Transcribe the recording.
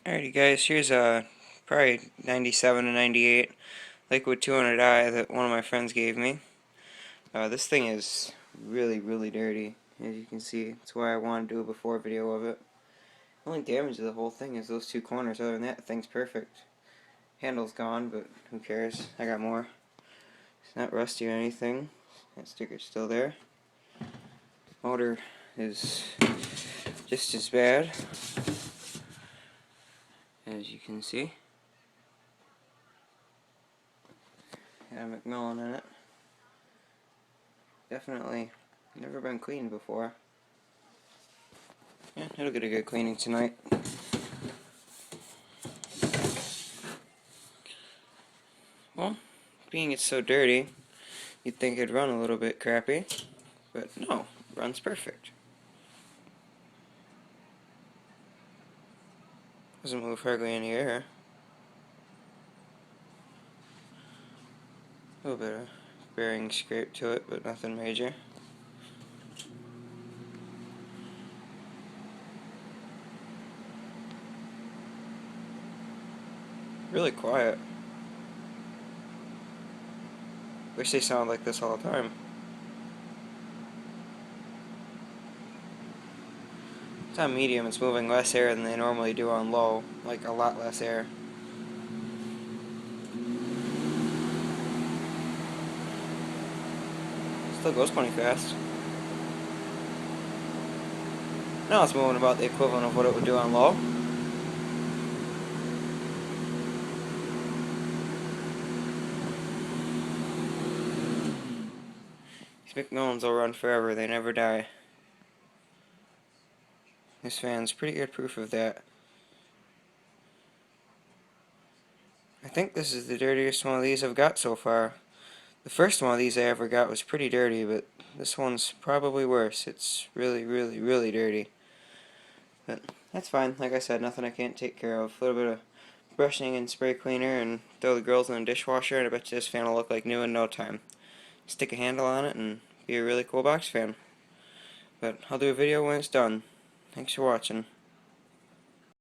Alrighty guys, here's probably 97 to 98 Lakewood 200i that one of my friends gave me. This thing is really dirty, as you can see. That's why I want to do a before video of it. The only damage to the whole thing is those two corners. Other than that, the thing's perfect. Handle's gone, but who cares? I got more. It's not rusty or anything. That sticker's still there. Motor is just as bad, as you can see. Got a McMillan in it. Definitely never been cleaned before. Yeah, it'll get a good cleaning tonight. Well, being it's so dirty, you'd think it'd run a little bit crappy, but no, it runs perfect. Doesn't move hardly any air. A little bit of bearing scrape to it, but nothing major. Really quiet. Wish they sound like this all the time. It's on medium, it's moving less air than they normally do on low, like a lot less air. Still goes plenty fast. Now it's moving about the equivalent of what it would do on low. These McMillans will run forever, they never die. This fan's pretty good proof of that. I think this is the dirtiest one of these I've got so far. The first one of these I ever got was pretty dirty, but this one's probably worse. It's really dirty. But that's fine. Like I said, nothing I can't take care of. A little bit of brushing and spray cleaner and throw the girls in the dishwasher, and I bet you this fan will look like new in no time. Stick a handle on it and be a really cool box fan. But I'll do a video when it's done. Thanks for watching.